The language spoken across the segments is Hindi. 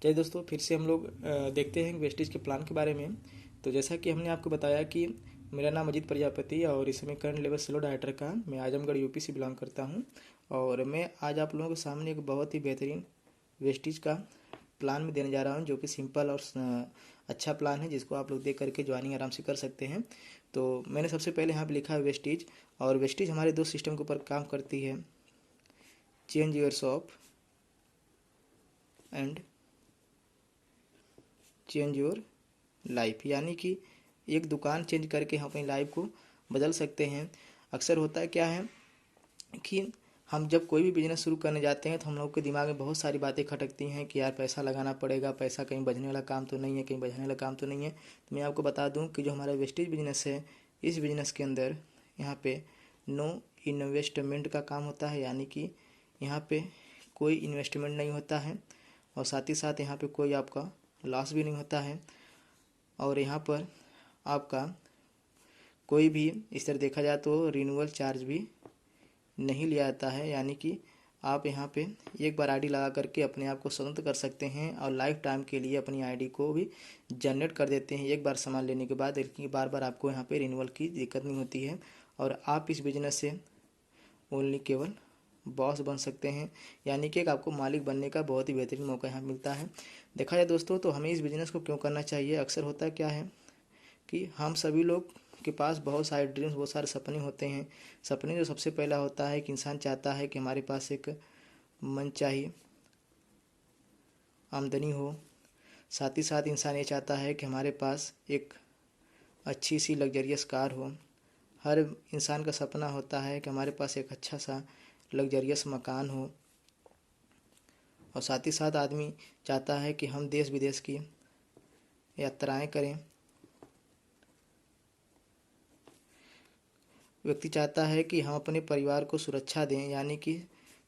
चलिए दोस्तों, फिर से हम लोग देखते हैं वेस्टेज के प्लान के बारे में। तो जैसा कि हमने आपको बताया कि मेरा नाम अजीत प्रजापति और इस समय करंट लेवल स्लो डाइटर का मैं आजमगढ़ यूपी से बिलोंग करता हूं। और मैं आज आप लोगों के सामने एक बहुत ही बेहतरीन वेस्टेज का प्लान में देने जा रहा हूं, जो कि सिंपल और अच्छा प्लान है, जिसको आप लोग देख करके ज्वाइनिंग आराम से कर सकते हैं। तो मैंने सबसे पहले यहाँ पे लिखा है वेस्टेज, और वेस्टेज हमारे दो सिस्टम के ऊपर काम करती है, change your shop and change your life. यानी कि एक दुकान चेंज करके हम अपनी लाइफ को बदल सकते हैं। अक्सर होता है क्या है कि हम जब कोई भी बिजनेस शुरू करने जाते हैं तो हम लोग के दिमाग में बहुत सारी बातें खटकती हैं कि यार पैसा लगाना पड़ेगा, पैसा कहीं बचने वाला काम तो नहीं है, कहीं बचने वाला काम तो नहीं है। तो मैं आपको बता दूं कि जो हमारा वेस्टेज बिजनेस है, इस बिजनेस के अंदर यहाँ पे नो इन्वेस्टमेंट का काम होता है। यानी कि यहाँ पे कोई इन्वेस्टमेंट नहीं होता है, और साथ ही साथ यहाँ पे कोई आपका लॉस भी नहीं होता है। और यहाँ पर आपका कोई भी इस तरह देखा जाए तो रिन्यूअल चार्ज भी नहीं लिया जाता है। यानी कि आप यहाँ पे एक बार आईडी लगा करके अपने आप को स्वतंत्र कर सकते हैं, और लाइफ टाइम के लिए अपनी आईडी को भी जनरेट कर देते हैं एक बार सामान लेने के बाद। लेकिन बार बार आपको यहाँ पे रिन्यूअल की दिक्कत नहीं होती है, और आप इस बिजनेस से ओनली केवल बॉस बन सकते हैं। यानी कि एक आपको मालिक बनने का बहुत ही बेहतरीन मौका यहाँ मिलता है। देखा जाए दोस्तों, तो हमें इस बिज़नेस को क्यों करना चाहिए। अक्सर होता क्या है कि हम सभी लोग के पास बहुत सारे ड्रीम्स, बहुत सारे सपने होते हैं। सपने जो सबसे पहला होता है कि इंसान चाहता है कि हमारे पास एक मनचाही आमदनी हो। साथ ही साथ इंसान ये चाहता है कि हमारे पास एक अच्छी सी लग्जरियस कार हो। हर इंसान का सपना होता है कि हमारे पास एक अच्छा सा लग्जरियस मकान हो। और साथ ही साथ आदमी चाहता है कि हम देश विदेश की यात्राएं करें। व्यक्ति चाहता है कि हम अपने परिवार को सुरक्षा दें, यानी कि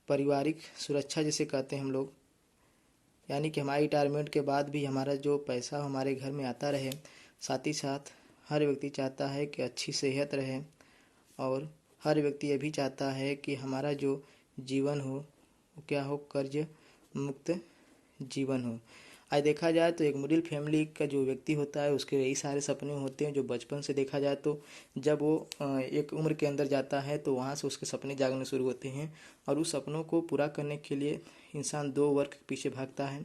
पारिवारिक सुरक्षा जिसे कहते हैं हम लोग। यानी कि हमारी रिटायरमेंट के बाद भी हमारा जो पैसा हमारे घर में आता रहे। साथ ही साथ हर व्यक्ति चाहता है कि अच्छी सेहत रहे, और हर व्यक्ति ये भी चाहता है कि हमारा जो जीवन हो वो क्या हो, कर्ज मुक्त जीवन हो। आज देखा जाए तो एक मिडिल फैमिली का जो व्यक्ति होता है उसके यही सारे सपने होते हैं, जो बचपन से देखा जाए तो जब वो एक उम्र के अंदर जाता है तो वहाँ से उसके सपने जागने शुरू होते हैं। और उस सपनों को पूरा करने के लिए इंसान दो वर्ग के पीछे भागता है।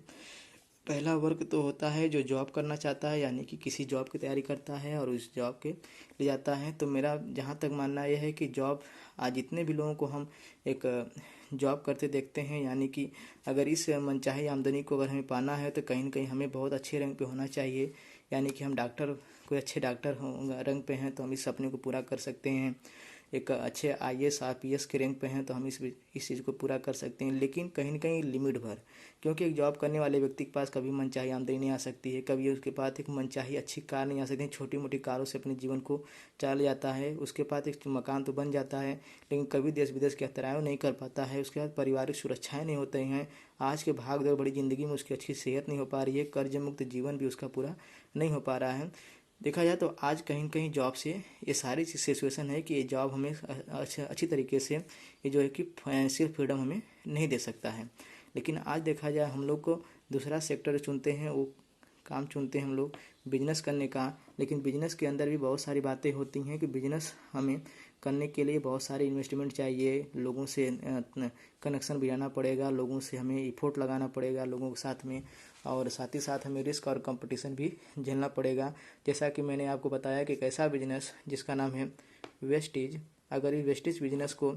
पहला वर्ग तो होता है जो जॉब करना चाहता है, यानी कि किसी जॉब की तैयारी करता है और उस जॉब के लिए जाता है। तो मेरा जहाँ तक मानना यह है कि जॉब, आज जितने भी लोगों को हम एक जॉब करते देखते हैं, यानी कि अगर इस मनचाही आमदनी को अगर हमें पाना है तो कहीं ना कहीं हमें बहुत अच्छे रैंक पे होना चाहिए। यानी कि हम डॉक्टर, कोई अच्छे डॉक्टर रैंक पे हैं तो हम इस सपने को पूरा कर सकते हैं। एक अच्छे आईएएस आईपीएस के रैंक पे हैं तो हम इस चीज़ को पूरा कर सकते हैं, लेकिन कहीं ना कहीं लिमिट भर। क्योंकि एक जॉब करने वाले व्यक्ति के पास कभी मनचाही आमदनी नहीं आ सकती है, कभी उसके पास एक मनचाही अच्छी कार नहीं आ सकती है। छोटी मोटी कारों से अपने जीवन को चल जाता है। उसके पास एक मकान तो बन जाता है, लेकिन कभी देश विदेश की यात्राएं नहीं कर पाता है। उसके बाद पारिवारिक सुरक्षाएं नहीं होते हैं। आज के भाग दौड़ बड़ी ज़िंदगी में उसकी अच्छी सेहत नहीं हो पा रही है। कर्ज मुक्त जीवन भी उसका पूरा नहीं हो पा रहा है। देखा जाए तो आज कहीं कहीं जॉब से ये सारी सिचुएशन है कि ये जॉब हमें अच्छी तरीके से ये जो है कि फाइनेंशियल फ्रीडम हमें नहीं दे सकता है। लेकिन आज देखा जाए हम लोग को दूसरा सेक्टर चुनते हैं, वो काम चुनते हैं हम लोग बिजनेस करने का। लेकिन बिजनेस के अंदर भी बहुत सारी बातें होती हैं कि बिजनेस हमें करने के लिए बहुत सारे इन्वेस्टमेंट चाहिए, लोगों से कनेक्शन बनाना पड़ेगा, लोगों से हमें इफोर्ट लगाना पड़ेगा लोगों के साथ में, और साथ ही साथ हमें रिस्क और कंपटीशन भी झेलना पड़ेगा। जैसा कि मैंने आपको बताया कि एक ऐसा बिजनेस जिसका नाम है वेस्टेज। अगर इस वेस्टेज बिजनेस को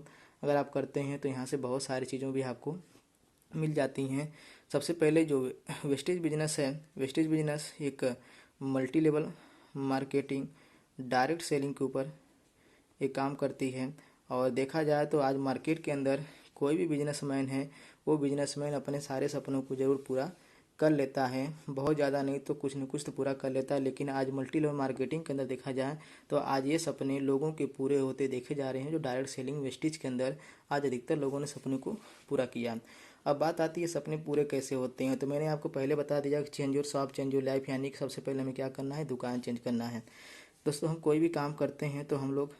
अगर आप करते हैं तो यहाँ से बहुत सारी चीज़ों भी आपको मिल जाती हैं। सबसे पहले जो वेस्टेज बिजनेस है, वेस्टेज बिजनेस एक multi level marketing, direct selling के ऊपर एक काम करती है। और देखा जाए तो आज मार्केट के अंदर कोई भी बिजनेसमैन है, वो बिजनेसमैन अपने सारे सपनों को ज़रूर पूरा कर लेता है। बहुत ज़्यादा नहीं तो कुछ न कुछ तो पूरा कर लेता है। लेकिन आज मल्टी लेवल मार्केटिंग के अंदर देखा जाए तो आज ये सपने लोगों के पूरे होते देखे जा रहे हैं। जो डायरेक्ट सेलिंग वेस्टेज के अंदर आज अधिकतर लोगों ने सपने को पूरा किया। अब बात आती है सपने पूरे कैसे होते हैं। तो मैंने आपको पहले बता दिया कि change your shop change your life, यानी कि सबसे पहले हमें क्या करना है, दुकान चेंज करना है। दोस्तों, हम कोई भी काम करते हैं तो हम लोग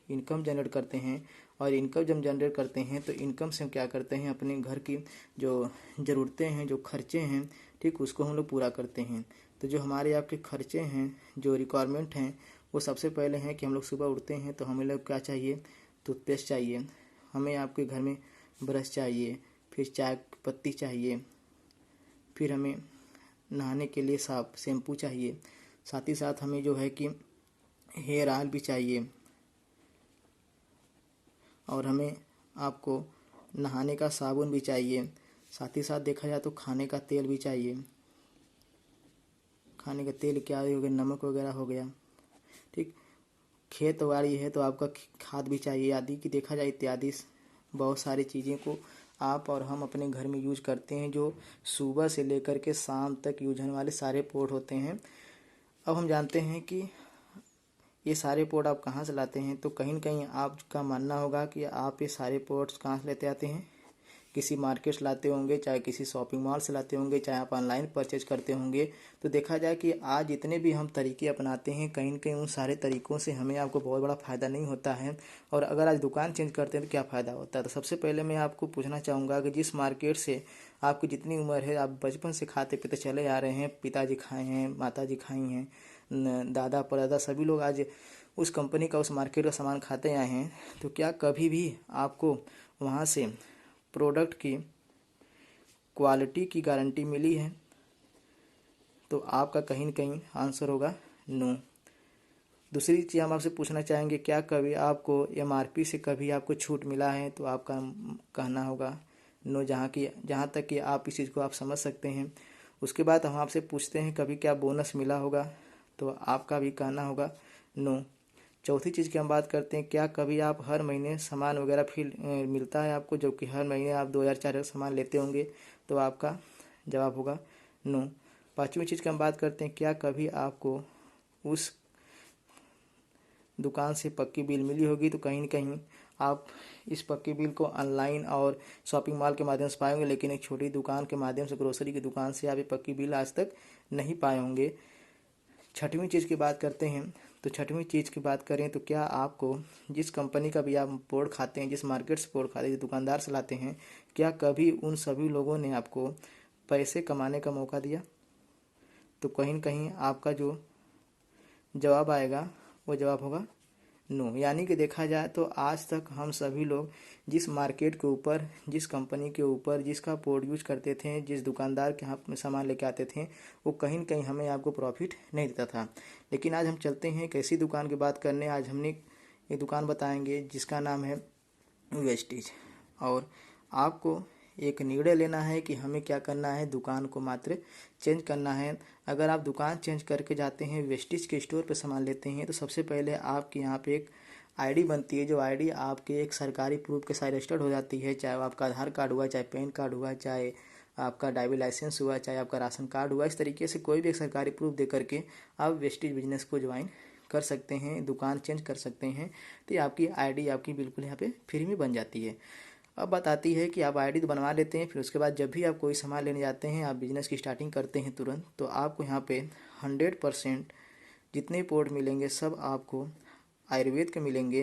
इनकम जनरेट करते हैं, और इनकम जब जनरेट करते हैं तो इनकम से हम क्या करते हैं, अपने घर की जो ज़रूरतें हैं, जो खर्चे हैं, ठीक, उसको हम लोग पूरा करते हैं। तो जो हमारे आपके खर्चे हैं, जो रिक्वायरमेंट हैं, वो सबसे पहले हैं कि हम लोग सुबह उठते हैं तो हमें लोग क्या चाहिए, टूथपेस्ट चाहिए, हमें आपके घर में ब्रश चाहिए, फिर चाय की पत्ती चाहिए, फिर हमें नहाने के लिए साफ शैम्पू चाहिए, साथ ही साथ हमें जो है कि हेयर ऑयल भी चाहिए, और हमें आपको नहाने का साबुन भी चाहिए। साथ ही साथ देखा जाए तो खाने का तेल भी चाहिए। खाने का तेल क्या हो गया, नमक वगैरह हो गया। ठीक, खेत बाड़ी है तो आपका खाद भी चाहिए, आदि की देखा जाए इत्यादि बहुत सारी चीज़ें को आप और हम अपने घर में यूज करते हैं, जो सुबह से लेकर के शाम तक यूज होने वाले सारे पोर्ट होते हैं। अब हम जानते हैं कि ये सारे पोर्ट आप कहाँ से लाते हैं, तो कहीं न कहीं आपका मानना होगा कि आप ये सारे पोर्ट्स कहाँ से लेते आते हैं, किसी मार्केट से लाते होंगे, चाहे किसी शॉपिंग मॉल से लाते होंगे, चाहे आप ऑनलाइन परचेज करते होंगे। तो देखा जाए कि आज जितने भी हम तरीके अपनाते हैं, कहीं न कहीं उन सारे तरीकों से हमें आपको बहुत बड़ा फ़ायदा नहीं होता है। और अगर आज दुकान चेंज करते हैं तो क्या फ़ायदा होता है। तो सबसे पहले मैं आपको पूछना चाहूँगा कि जिस मार्केट से आपकी जितनी उम्र है, आप बचपन से खाते पीते चले आ रहे हैं, पिताजी खाए हैं, माताजी खाई हैं, दादा परदादा सभी लोग आज उस कंपनी का, उस मार्केट का सामान खाते आए हैं, तो क्या कभी भी आपको वहाँ से प्रोडक्ट की क्वालिटी की गारंटी मिली है? तो आपका कहीं न कहीं आंसर होगा नो। दूसरी चीज़ हम आपसे पूछना चाहेंगे, क्या कभी आपको एमआरपी से कभी आपको छूट मिला है? तो आपका कहना होगा नो, जहाँ तक कि आप इस चीज़ को आप समझ सकते हैं। उसके बाद हम आपसे पूछते हैं कभी क्या बोनस मिला होगा? तो आपका भी कहना होगा नो। चौथी चीज़ की हम बात करते हैं, क्या कभी आप हर महीने सामान वगैरह मिलता है आपको, जो कि हर महीने आप 2000-4000 सामान लेते होंगे? तो आपका जवाब होगा नो। पांचवी चीज़ की हम बात करते हैं, क्या कभी आपको उस दुकान से पक्की बिल मिली होगी? तो कहीं न कहीं आप इस पक्की बिल को ऑनलाइन और शॉपिंग मॉल के माध्यम से पाए होंगे, लेकिन एक छोटी दुकान के माध्यम से, ग्रोसरी की दुकान से आप ये पक्की बिल आज तक नहीं पाए होंगे। छठवीं चीज़ की बात करते हैं, तो छठवीं चीज़ की बात करें तो क्या आपको जिस कंपनी का भी आप बोर्ड खाते हैं, जिस मार्केट से बोर्ड खाते हैं, जिस दुकानदार से लाते हैं, क्या कभी उन सभी लोगों ने आपको पैसे कमाने का मौका दिया? तो कहीं न कहीं आपका जो जवाब आएगा वो जवाब होगा नो। यानी कि देखा जाए तो आज तक हम सभी लोग जिस मार्केट के ऊपर, जिस कंपनी के ऊपर, जिसका पोर्ट यूज करते थे, जिस दुकानदार के यहाँ सामान लेके आते थे, वो कहीं न कहीं हमें आपको प्रॉफिट नहीं देता था। लेकिन आज हम चलते हैं एक ऐसी दुकान की बात करने। आज हमने एक दुकान बताएंगे जिसका नाम है वेस्टीज, और आपको एक निर्णय लेना है कि हमें क्या करना है, दुकान को मात्र चेंज करना है। अगर आप दुकान चेंज करके जाते हैं, वेस्टीज के स्टोर पर सामान लेते हैं, तो सबसे पहले आपके यहाँ पे एक आईडी बनती है, जो आईडी आपके एक सरकारी प्रूफ के साथ रजिस्टर्ड हो जाती है। चाहे वो आपका आधार कार्ड हुआ, चाहे पैन कार्ड हुआ, चाहे आपका ड्राइविंग लाइसेंस हुआ, चाहे आपका राशन कार्ड हुआ, इस तरीके से कोई भी एक सरकारी प्रूफ दे करके आप वेस्टीज बिजनेस को ज्वाइन कर सकते हैं, दुकान चेंज कर सकते हैं। तो ये आपकी आईडी आपकी बिल्कुल यहाँ पे फ्री में बन जाती है। अब बात आती है कि आप आईडी तो बनवा लेते हैं, फिर उसके बाद जब भी आप कोई सामान लेने जाते हैं, आप बिजनेस की स्टार्टिंग करते हैं तुरंत, तो आपको यहाँ पे 100% जितने पोर्ट मिलेंगे सब आपको आयुर्वेद के मिलेंगे,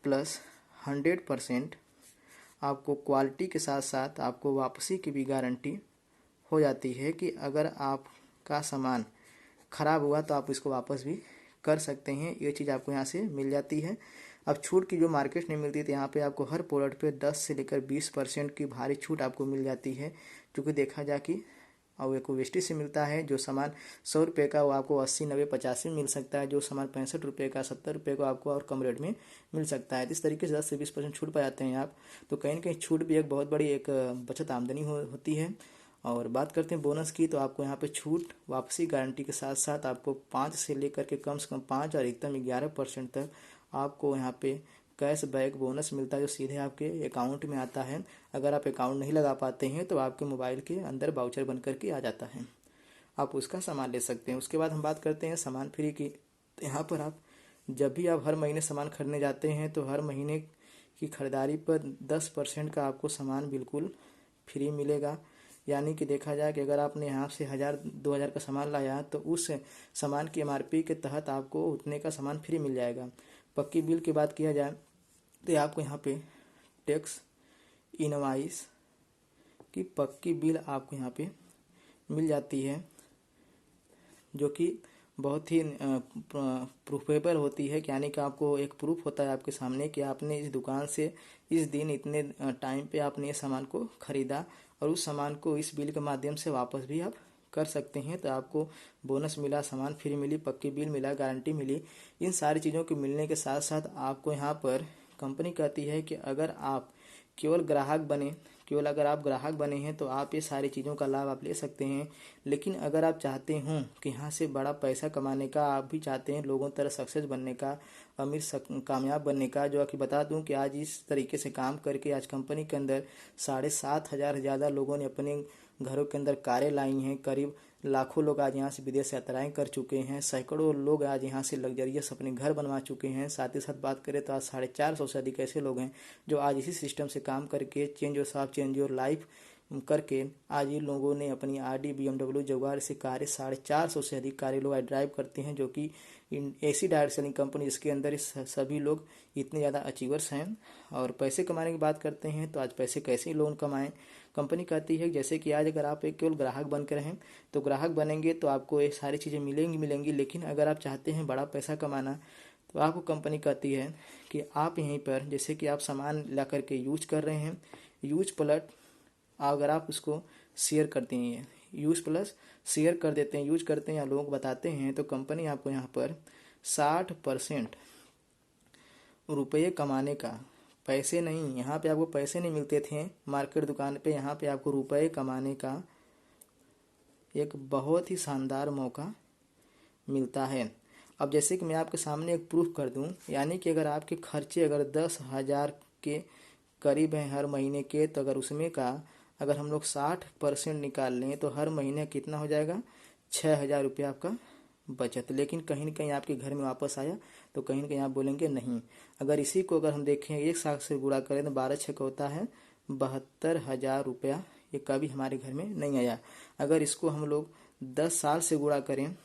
प्लस 100% आपको क्वालिटी के साथ साथ आपको वापसी की भी गारंटी हो जाती है कि अगर आपका सामान ख़राब हुआ तो आप इसको वापस भी कर सकते हैं। ये चीज़ आपको यहाँ से मिल जाती है। अब छूट की जो मार्केट में मिलती है, तो यहाँ पे आपको हर प्रोडक्ट पे 10 से लेकर 20% की भारी छूट आपको मिल जाती है। क्योंकि देखा जाए कि और एक वेस्टीज से मिलता है, जो सामान 100 रुपये का वो आपको 80, 90, 85 में मिल सकता है। जो सामान 65 रुपये का, 70 रुपये का आपको और कम रेट में मिल सकता है। तो इस तरीके से 10 से 20% छूट पा जाते हैं आप। तो कहीं ना कहीं छूट भी एक बहुत बड़ी एक बचत आमदनी होती है। और बात करते हैं बोनस की, तो आपको यहाँ पे छूट वापसी गारंटी के साथ साथ आपको 5 से लेकर के कम से कम 5 और अधिकतम 11% तक आपको यहाँ पे कैश बैक बोनस मिलता है, जो सीधे आपके अकाउंट में आता है। अगर आप अकाउंट नहीं लगा पाते हैं तो आपके मोबाइल के अंदर वाउचर बन करके आ जाता है, आप उसका सामान ले सकते हैं। उसके बाद हम बात करते हैं सामान फ्री की। तो यहाँ पर आप जब भी आप हर महीने सामान खरीदने जाते हैं, तो हर महीने की खरीदारी पर 10% का आपको सामान बिल्कुल फ्री मिलेगा। यानी कि देखा जाए कि अगर आपने यहाँ से 1000-2000 का सामान लाया, तो उस सामान की एमआरपी के तहत आपको उतने का सामान फ्री मिल जाएगा। पक्की बिल की बात किया जाए तो आपको यहाँ पे टैक्स इनवाइस की पक्की बिल आपको यहाँ पे मिल जाती है, जो कि बहुत ही प्रूफेबल होती है, यानी कि आपको एक प्रूफ होता है आपके सामने कि आपने इस दुकान से इस दिन इतने टाइम पे आपने ये सामान को खरीदा, और उस सामान को इस बिल के माध्यम से वापस भी आप कर सकते हैं। तो आपको बोनस मिला, सामान फ्री मिली, पक्की बिल मिला, गारंटी मिली। इन सारी चीज़ों के मिलने के साथ साथ आपको यहाँ पर कंपनी कहती है कि अगर आप केवल ग्राहक बने, केवल अगर आप ग्राहक बने हैं तो आप ये सारी चीज़ों का लाभ आप ले सकते हैं। लेकिन अगर आप चाहते हों कि यहाँ से बड़ा पैसा कमाने का, आप भी चाहते हैं लोगों तरह सक्सेस बनने का, कामयाब बनने का, जो कि बता दूं कि आज इस तरीके से काम करके आज कंपनी के अंदर 7,500 से ज़्यादा लोगों ने अपने घरों के अंदर कारें लाई हैं। करीब लाखों लोग आज यहाँ से विदेश यात्राएं कर चुके हैं। सैकड़ों लोग आज यहाँ से लग्जरियस अपने घर बनवा चुके हैं। साथ ही साथ बात करें तो आज 450 से अधिक ऐसे लोग हैं जो आज इसी सिस्टम से काम करके चेंज योर लाइफ करके आज इन लोगों ने अपनी आरडी, BMW, जगुआर से कारें 450 से अधिक कारें लोग ड्राइव करते हैं, जो कि ऐसी डायरेक्ट सेलिंग कंपनी जिसके अंदर इस सभी लोग इतने ज़्यादा अचीवर्स हैं। और पैसे कमाने की बात करते हैं तो आज पैसे कैसे लोन कमाएं, कंपनी कहती है जैसे कि आज अगर आप एक केवल ग्राहक बनकर हैं तो ग्राहक बनेंगे तो आपको ये सारी चीज़ें मिलेंगी। लेकिन अगर आप चाहते हैं बड़ा पैसा कमाना तो आपको कंपनी कहती है कि आप यहीं पर जैसे कि आप सामान ला करके यूज कर रहे हैं, यूज प्लस अगर आप उसको शेयर करते हैं, यूज प्लस शेयर कर देते हैं, यूज करते हैं या लोग बताते हैं, तो कंपनी आपको यहाँ पर 60% रुपये कमाने का, पैसे नहीं, यहाँ पे आपको पैसे नहीं मिलते थे मार्केट दुकान पे, यहाँ पे आपको रुपये कमाने का एक बहुत ही शानदार मौका मिलता है। अब जैसे कि मैं आपके सामने एक प्रूफ कर दूं, यानी कि अगर आपके खर्चे अगर 10,000 के करीब हैं हर महीने के, तो अगर उसमें का अगर हम लोग 60% निकाल लें तो हर महीने कितना हो जाएगा, 6,000 रुपये आपका बचत। लेकिन कहीं ना कहीं आपके घर में वापस आया तो कहीं ना कहीं आप बोलेंगे नहीं। अगर इसी को अगर हम देखें 1 साल से गुणा करें तो 12 छः होता है 72,000 रुपया, ये कभी हमारे घर में नहीं आया। अगर इसको हम लोग 10 साल से गुणा करें,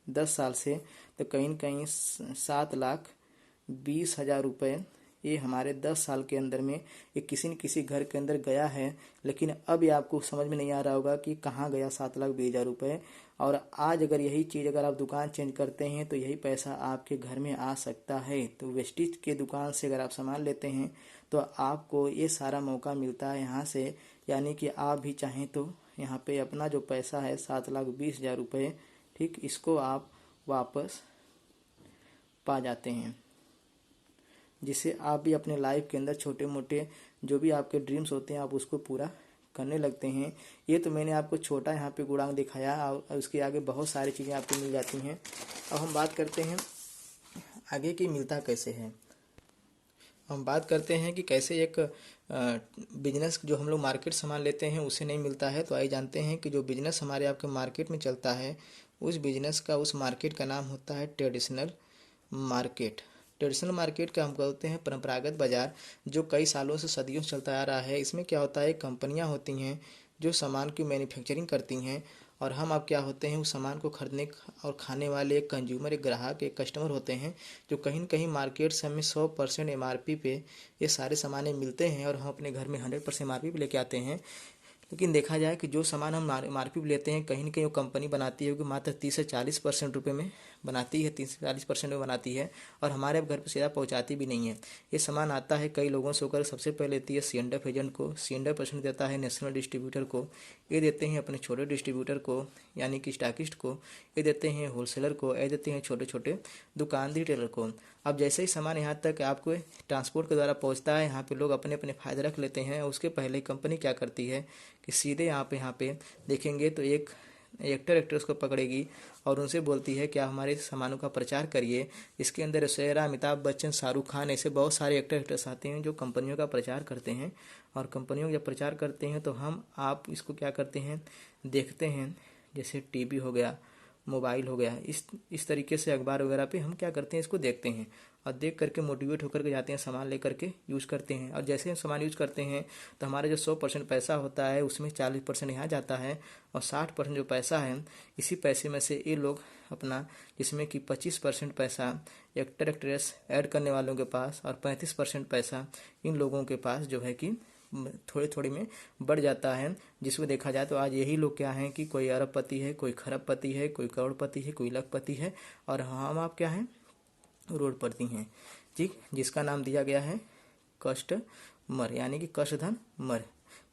10 साल से, तो कहीं न कहीं 7,20,000 रुपये ये हमारे 10 साल के अंदर में ये किसी न किसी घर के अंदर गया है। लेकिन अब ये आपको समझ में नहीं आ रहा होगा कि कहाँ गया 7,20,000 रुपये। और आज अगर यही चीज़ अगर आप दुकान चेंज करते हैं तो यही पैसा आपके घर में आ सकता है। तो वेस्टिज के दुकान से अगर आप सामान लेते हैं तो आपको ये सारा मौका मिलता है यहाँ से, यानी कि आप भी चाहें तो यहाँ पे अपना जो पैसा है 7,20,000 रुपये, ठीक, इसको आप वापस पा जाते हैं, जिससे आप भी अपने लाइफ के अंदर छोटे मोटे जो भी आपके ड्रीम्स होते हैं आप उसको पूरा करने लगते हैं। ये तो मैंने आपको छोटा यहाँ पे गुणांक दिखाया, और उसके आगे बहुत सारी चीज़ें आपको मिल जाती हैं। अब हम बात करते हैं आगे की मिलता कैसे है। हम बात करते हैं कि कैसे एक बिजनेस जो हम लोग मार्केट सामान लेते हैं उसे नहीं मिलता है। तो आइए जानते हैं कि जो बिजनेस हमारे आपके मार्केट में चलता है उस बिजनेस का, उस मार्केट का नाम होता है ट्रेडिशनल मार्केट। ट्रेडिशनल मार्केट का हम कहते हैं परंपरागत बाजार, जो कई सालों से सदियों से चलता आ रहा है। इसमें क्या होता है, कंपनियां होती हैं जो सामान की मैन्युफैक्चरिंग करती हैं, और हम आप क्या होते हैं उस सामान को खरीदने और खाने वाले एक कंज्यूमर, एक ग्राहक, एक कस्टमर होते हैं, जो कहीं न कहीं मार्केट से हमें 100% MRP पे ये सारे सामानें मिलते हैं और हम अपने घर में 100% MRP पे लेके आते हैं। लेकिन देखा जाए कि जो सामान हम MRP पे लेते हैं कहीं ना कहीं वो कंपनी बनाती है कि मात्र 30 से 40% रुपये में बनाती है, 30 से 40% में बनाती है, और हमारे अब घर पर सीधा पहुंचाती भी नहीं है। ये सामान आता है कई लोगों से होकर, सबसे पहले देती है C&F एजेंट को, C&F परसेंट देता है नेशनल डिस्ट्रीब्यूटर को, ये देते हैं अपने छोटे डिस्ट्रीब्यूटर को यानी कि स्टॉकिस्ट को, ये देते हैं होलसेलर को, ये देते हैं छोटे छोटे दुकान रिटेलर को। अब जैसे ही सामान यहाँ तक आपको ट्रांसपोर्ट के द्वारा पहुँचता है, यहाँ पे लोग अपने अपने फ़ायदे रख लेते हैं। उसके पहले कंपनी क्या करती है कि सीधे यहाँ पे देखेंगे तो एक एक्ट्रेस को पकड़ेगी और उनसे बोलती है क्या हमारे सामानों का प्रचार करिए। इसके अंदर शेरा, अमिताभ बच्चन, शाहरुख खान, ऐसे बहुत सारे एक्ट्रेस आते हैं जो कंपनियों का प्रचार करते हैं। और कंपनियों का जब प्रचार करते हैं तो हम आप इसको क्या करते हैं, देखते हैं। जैसे टीवी हो गया, मोबाइल हो गया, इस तरीके से अखबार वगैरह पे हम क्या करते हैं, इसको देखते हैं और देख करके मोटिवेट होकर के जाते हैं, सामान ले करके यूज़ करते हैं। और जैसे हम सामान यूज़ करते हैं तो हमारा जो 100% पैसा होता है उसमें 40% यहाँ जाता है, और 60% जो पैसा है इसी पैसे में से ये लोग अपना, जिसमें कि 25% पैसा एक्ट्रेस ऐड करने वालों के पास और 35% पैसा इन लोगों के पास जो है कि थोड़े थोड़े में बढ़ जाता है। जिसको देखा जाए तो आज यही लोग क्या हैं कि कोई अरबपति है, कोई खरबपति है, कोई करोड़पति है, कोई लखपति है, और हम आप क्या हैं, करोड़पति हैं। ठीक, जिसका नाम दिया गया है कष्ट मर, यानी कि कष्ट धन मर,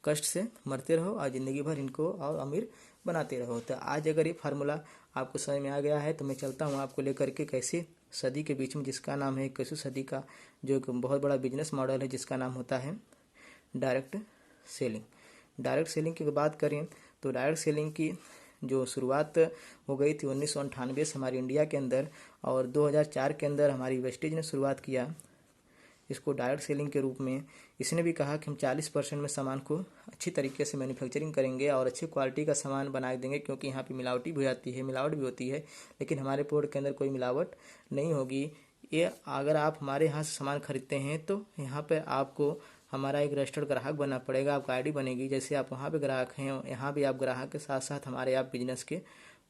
कष्ट से मरते रहो और ज़िंदगी भर इनको और अमीर बनाते रहो। तो आज अगर ये फार्मूला आपको समझ में आ गया है तो मैं चलता हूँ आपको लेकर के कैसे सदी के बीच में, जिसका नाम है 21वीं सदी का जो एक बहुत बड़ा बिजनेस मॉडल है, जिसका नाम होता है डायरेक्ट सेलिंग। डायरेक्ट सेलिंग की बात करें तो डायरेक्ट सेलिंग की जो शुरुआत हो गई थी 1998 से हमारी इंडिया के अंदर, और 2004 के अंदर हमारी वेस्टेज ने शुरुआत किया इसको डायरेक्ट सेलिंग के रूप में। इसने भी कहा कि हम 40% में सामान को अच्छी तरीके से मैन्युफैक्चरिंग करेंगे और अच्छी क्वालिटी का सामान बना देंगे, क्योंकि यहाँ पे मिलावटी भी हो जाती है, मिलावट भी होती है, लेकिन हमारे प्रोडक्ट के अंदर कोई मिलावट नहीं होगी। ये अगर आप हमारे यहाँ से सामान खरीदते हैं तो यहाँ पर आपको हमारा एक रजिस्टर्ड ग्राहक बनना पड़ेगा, आपका आईडी बनेगी। जैसे आप वहाँ पे ग्राहक हैं, यहाँ भी आप ग्राहक के साथ साथ हमारे आप बिजनेस के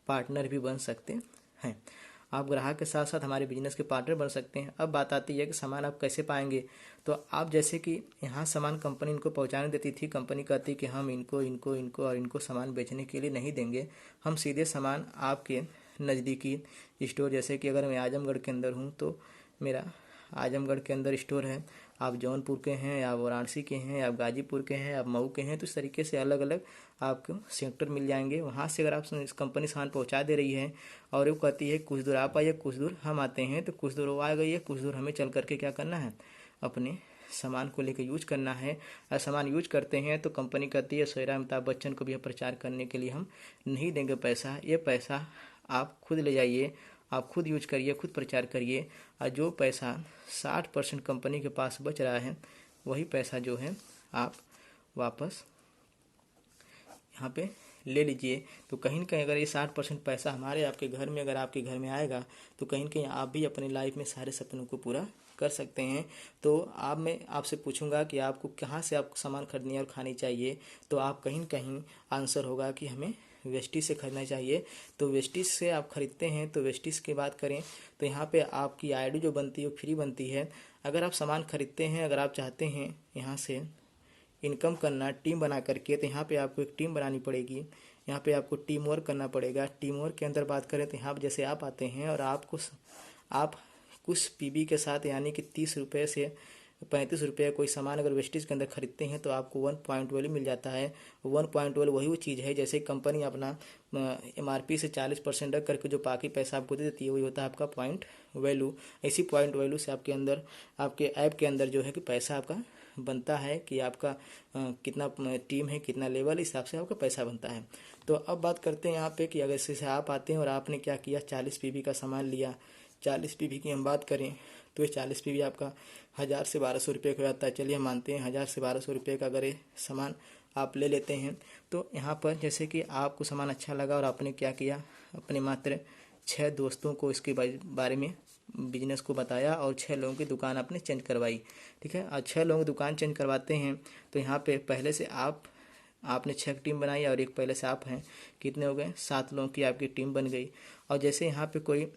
पार्टनर भी बन सकते हैं। आप ग्राहक के साथ साथ हमारे बिजनेस के पार्टनर बन सकते हैं। अब बात आती है कि सामान आप कैसे पाएंगे। तो आप जैसे कि यहाँ सामान कंपनी इनको पहुँचाने देती थी, कंपनी कहती कि हम इनको इनको इनको और इनको सामान बेचने के लिए नहीं देंगे, हम सीधे सामान आपके नज़दीकी स्टोर, जैसे कि अगर मैं आजमगढ़ के अंदर हूँ तो मेरा आजमगढ़ के अंदर स्टोर है, आप जौनपुर के हैं, आप वाराणसी के हैं, आप गाजीपुर के हैं, आप मऊ के हैं, तो इस तरीके से अलग अलग आपको सेक्टर मिल जाएंगे। वहाँ से अगर आप इस कंपनी सामान पहुँचा दे रही है और वो कहती है कुछ दूर आप आइए, कुछ दूर हम आते हैं, तो कुछ दूर वो आ गई है, कुछ दूर हमें चल करके क्या करना है, अपने सामान को लेकर यूज करना है। और सामान यूज करते हैं तो कंपनी कहती है सोयरा अमिताभ बच्चन को भी प्रचार करने के लिए हम नहीं देंगे पैसा, ये पैसा आप खुद ले जाइए, आप खुद यूज करिए, खुद प्रचार करिए, और जो पैसा 60% कंपनी के पास बच रहा है वही पैसा जो है आप वापस यहाँ पे ले लीजिए। तो कहीं न कहीं अगर ये 60% पैसा हमारे आपके घर में, अगर आपके घर में आएगा तो कहीं न कहीं आप भी अपनी लाइफ में सारे सपनों को पूरा कर सकते हैं। तो अब मैं आपसे पूछूंगा कि आपको कहाँ से आपको सामान खरीदनी और खानी चाहिए, तो आप कहीं न कहीं आंसर होगा कि हमें वेस्टिज से खरीदना चाहिए। तो वेस्टिज से आप खरीदते हैं तो वेस्टिज की बात करें तो यहाँ पे आपकी आईडी जो बनती है वो फ्री बनती है। अगर आप सामान खरीदते हैं, अगर आप चाहते हैं यहाँ से इनकम करना टीम बना करके, तो यहाँ पे आपको एक टीम बनानी पड़ेगी, यहाँ पे आपको टीम वर्क करना पड़ेगा। टीम वर्क के अंदर बात करें तो यहाँ पर जैसे आप आते हैं और आप कुछ पीबी के साथ, यानी कि 30 रुपये से 35 रुपये कोई सामान अगर वेस्टेज के अंदर खरीदते हैं तो आपको 1 पॉइंट वैल्यू मिल जाता है। 1 पॉइंट वैल्यू वही वो चीज़ है जैसे कंपनी अपना MRP से 40% रख करके जो बाकी पैसा आपको दे देती है वही होता है आपका पॉइंट वैल्यू। इसी पॉइंट वैल्यू से आपके अंदर, आपके ऐप के अंदर जो है कि पैसा आपका बनता है कि आपका कितना टीम है, कितना लेवल, इस हिसाब से आपका पैसा बनता है। तो अब बात करते हैं यहाँ पे कि अगर जैसे आप आते हैं और आपने क्या किया, 40 पीबी का सामान लिया। 40 पीबी की हम बात करें तो ये 40 पीबी आपका 1000 से 1200 रुपये का जाता है। चलिए हम मानते हैं 1000 से 1200 रुपये का अगर ये सामान आप ले लेते हैं, तो यहाँ पर जैसे कि आपको सामान अच्छा लगा और आपने क्या किया, अपने मात्र 6 दोस्तों को इसके बारे में बिजनेस को बताया और 6 लोगों की दुकान आपने चेंज करवाई। ठीक है, और 6 लोगों की दुकान चेंज करवाते हैं तो यहाँ पे पहले से आपने 6 टीम बनाई और एक पहले से आप हैं, कितने हो गए, 7 लोगों की आपकी टीम बन गई। और जैसे यहाँ पे कोई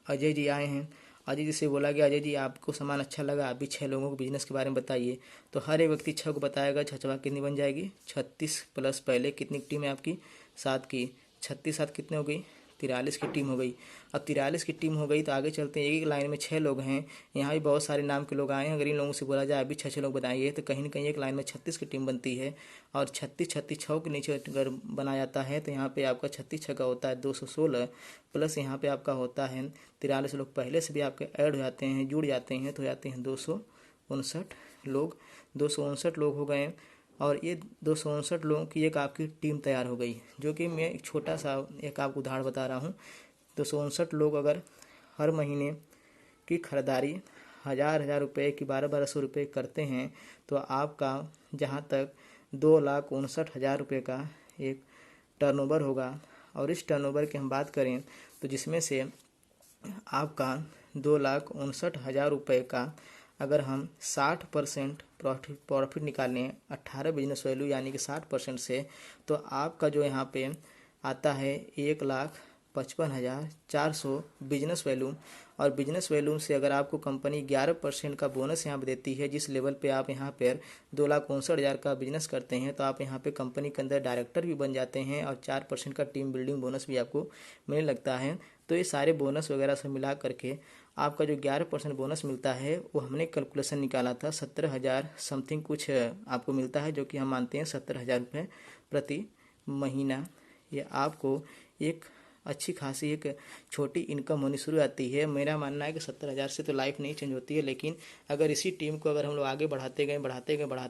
अजय जी आए हैं, अजय जी से बोला गया अजय जी आपको सामान अच्छा लगा, आप भी 6 लोगों को बिजनेस के बारे में बताइए। तो हर एक व्यक्ति 6 को बताएगा, 6 कितनी बन जाएगी, 36 प्लस पहले कितनी टीम है आपकी, 7 की, 36 7 कितने हो गई, 43 की टीम हो गई। अब 43 की टीम हो गई तो आगे चलते हैं, एक लाइन में 6 लोग हैं, यहाँ भी बहुत सारे नाम के लोग आए हैं। अगर इन लोगों से बोला जाए अभी 6 लोग बताइए तो कहीं ना कहीं एक लाइन में 36 की टीम बनती है। और 36 6 के नीचे अगर बना जाता है तो यहाँ पे आपका 36 6 का होता है 216, प्लस यहाँ पे आपका होता है 43 लोग पहले से भी आपके ऐड हो जाते हैं, जुड़ जाते हैं, तो हो जाते हैं 259 लोग। 259 लोग हो गए और ये 259 लोगों की एक आपकी टीम तैयार हो गई, जो कि मैं एक छोटा सा एक आपको उदाहरण बता रहा हूँ। 259 लोग अगर हर महीने की खरीदारी 1000 रुपये की 1200 रुपये करते हैं तो आपका जहाँ तक 2,59,000 रुपये का एक टर्नओवर होगा। और इस टर्नओवर की हम बात करें तो जिसमें से आपका 2,59,000 रुपये का अगर हम 60% प्रॉफिट निकालें 18 बिजनेस वैल्यू यानी कि 60% से, तो आपका जो यहाँ पे आता है 1,00,000 55,400 बिजनेस वैल्यूम। और बिजनेस वैल्यूम से अगर आपको कंपनी 11% का बोनस यहाँ पे देती है, जिस लेवल पे आप यहाँ पर 2,59,000 का बिजनेस करते हैं, तो आप यहाँ पे कंपनी के अंदर डायरेक्टर भी बन जाते हैं और 4% का टीम बिल्डिंग बोनस भी आपको मिलने लगता है। तो ये सारे बोनस वगैरह सब मिला करके आपका जो 11% बोनस मिलता है वो हमने कैलकुलेशन निकाला था, 17,000 समथिंग कुछ आपको मिलता है, जो कि हम मानते हैं 17,000 रुपये प्रति महीना। ये आपको एक अच्छी खासी एक छोटी इनकम होनी शुरू आती है। मेरा मानना है कि 70,000 से तो लाइफ नहीं चेंज होती है, लेकिन अगर इसी टीम को अगर हम लोग आगे बढ़ाते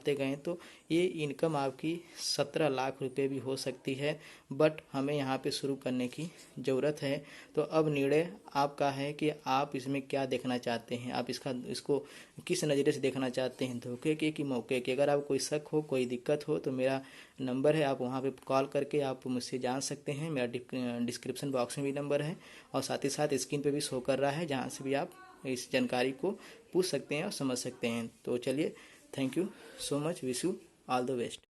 गए तो ये इनकम आपकी 17 लाख रुपए भी हो सकती है। बट हमें यहाँ पे शुरू करने की ज़रूरत है। तो अब निर्णय आपका है कि आप इसमें क्या देखना चाहते हैं, आप इसको किस नज़रिए से देखना चाहते हैं, धोखे के कि मौके के। अगर आप कोई शक हो, कोई दिक्कत हो, तो मेरा नंबर है, आप वहाँ पे कॉल करके आप मुझसे जान सकते हैं। मेरा डिस्क्रिप्शन बॉक्स में भी नंबर है और साथ ही साथ स्क्रीन पे भी शो कर रहा है, जहाँ से भी आप इस जानकारी को पूछ सकते हैं और समझ सकते हैं। तो चलिए, thank you so much, wish you all the best.